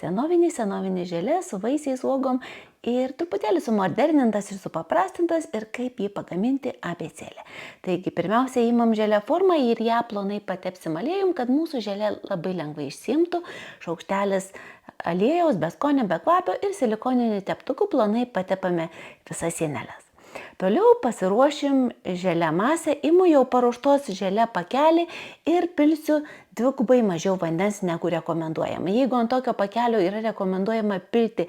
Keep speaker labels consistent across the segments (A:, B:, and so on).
A: Senovinis želė su vaisiais, uogom ir truputėlį sumodernintas ir supaprastintas ir kaip jį pagaminti abėcėlė. Taigi pirmiausia įmam želė formą ir ją plonai patepsim aliejum, kad mūsų želė labai lengvai išsiimtų. Šaukštelis aliejaus, be skonio, be kvapio ir silikoniniu teptuku plonai patepame visas sienelės. Toliau pasiruošim želė masę, imu jau paruoštos želė pakelį ir pilsiu dvigubai mažiau vandens negu rekomenduojama. Jeigu ant tokio pakelio yra rekomenduojama pilti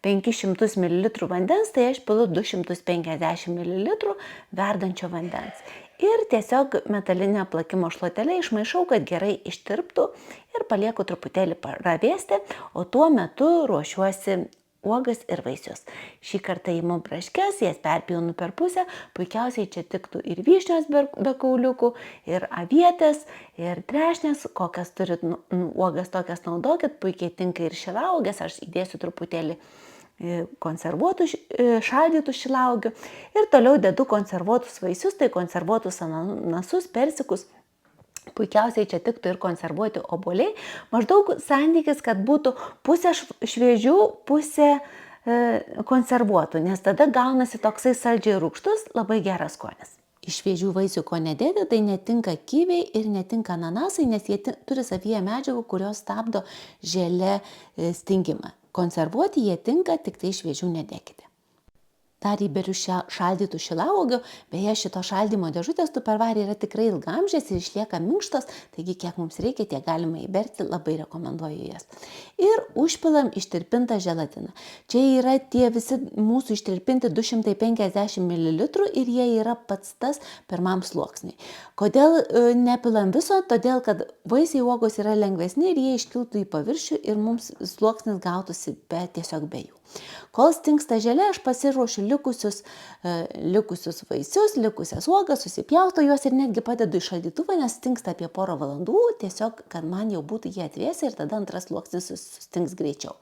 A: 500 ml vandens, tai aš pilu 250 ml verdančio vandens. Ir tiesiog metalinę plakimo šluotelę išmaišau, kad gerai ištirptų ir palieku truputėlį pravėsti, o tuo metu ruošiuosi uogas ir vaisius. Šį kartą imu braškes, jas perpjaunu per pusę, puikiausiai čia tiktų ir vyšnios be kauliukų, ir avietės, ir trešnės, kokias turit uogas tokias naudokit, puikiai tinka ir šilauogės, aš įdėsiu truputėlį konservuotų šaldytų šilauogių ir toliau dedu konservuotus vaisius, tai konservuotus ananasus, persikus. Puikiausiai čia tiktų ir konservuoti obuoliai. Maždaug santykis, kad būtų pusė šviežių, pusė konservuotų, nes tada gaunasi toksai saldžiai rūgštus, labai geras skonis. Iš šviežių vaisių ko nedėti, tai netinka kiviai ir netinka ananasai, nes jie turi savyje medžiagų, kurios stabdo želė stingimą. Konservuoti jie tinka, tik tai šviežių nedėkite. Dar įberiu šaldytų šilauogių, beje šito šaldymo dėžutės tupperware yra tikrai ilgamžės ir išlieka minkštos, taigi kiek mums reikia, tiek galima įberti, labai rekomenduoju jas. Ir užpilam ištirpintą želatiną. Čia yra tie visi mūsų ištirpinti 250 ml ir jie yra pats tas pirmam sluoksniui. Kodėl nepilam viso? Todėl, kad vaisiai uogos yra lengvesni ir jie iškiltų į paviršių ir mums sluoksnis gautųsi tiesiog be jų. Kol stingsta želė, aš pasiruošiu likusius vaisius, likusias uogas, susipjausto juos ir netgi padedu į šaldytuvą, nes stingsta apie porą valandų, tiesiog, kad man jau būtų jie atvėsę ir tada antras sluoksnis sustings greičiau.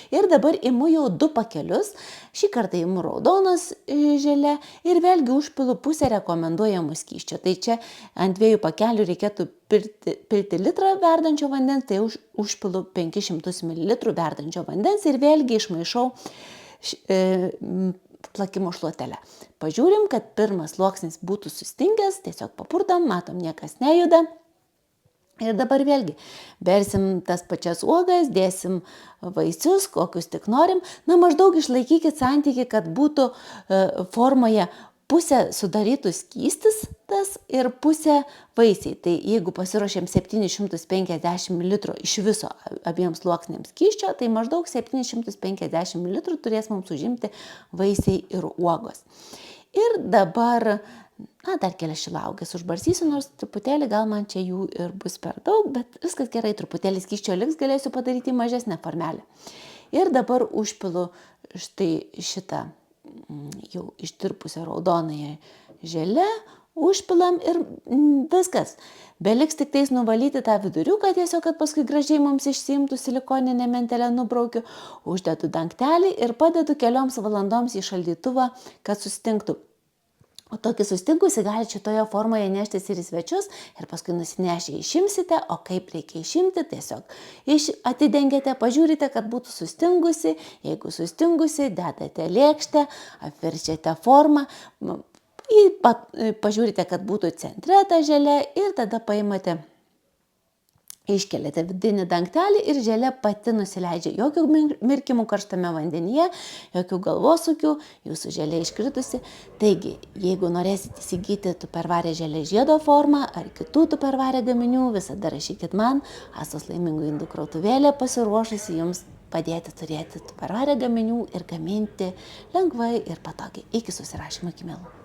A: Ir dabar imu jau 2 pakelius, šį kartą imu raudonas želė ir vėlgi užpilu pusę rekomenduojamų skysčio. Tai čia ant 2 pakelių reikėtų pilti litrą verdančio vandens, tai užpilu 500 ml verdančio vandens ir vėlgi išmaišau plakimo šluotelę. Pažiūrim, kad pirmas sluoksnis būtų sustingęs, tiesiog papurtam, matom, niekas nejuda. Ir dabar vėlgi bersim tas pačias uogas, dėsim vaisius, kokius tik norim. Na, maždaug išlaikykit santykį, kad būtų formoje pusę sudarytų skystis tas ir pusę vaisiai. Tai jeigu pasiruošėm 750 ml iš viso abiems sluoksniams skysčio, tai maždaug 750 ml turės mums užimti vaisiai ir uogos. Ir dabar, dar kelias šilauogės užbarsysiu, nors truputėlį gal man čia jų ir bus per daug, bet viskas gerai, truputėlį skysčio liks, galėsiu padaryti mažesnę formelę. Ir dabar užpilu štai šitą jau ištirpusią raudonąją želę, užpilam ir viskas. Beliks tik tais nuvalyti tą viduriuką tiesiog, kad paskui gražiai mums išsiimtų silikoninę mentelę nubraukiu, uždedu dangtelį ir padedu kelioms valandoms į šaldytuvą, kad sustingtų. O tokį sustingusi galite šitoje formoje neštis ir į svečius ir paskui nusinešę išimsite, o kaip reikia išimti, tiesiog atidengiate, pažiūrite, kad būtų sustingusi, jeigu sustingusi, dedate lėkštę, apverčiate formą, pažiūrite, kad būtų centre ta želė ir tada paimate, iškeliate vidinį dangtelį ir želė pati nusileidžia. Jokių mirkimų karštame vandenyje, jokių galvosūkių, jūsų želė iškritusi. Taigi, jeigu norėsite įsigyti tupperware želė žiedo formą ar kitų tupperware gaminių, visada rašykit man, Astos laimingų indų krautuvėlė pasiruošusi jums padėti turėti tupperware gaminių ir gaminti lengvai ir patogiai. Iki susirašymo, iki mielų.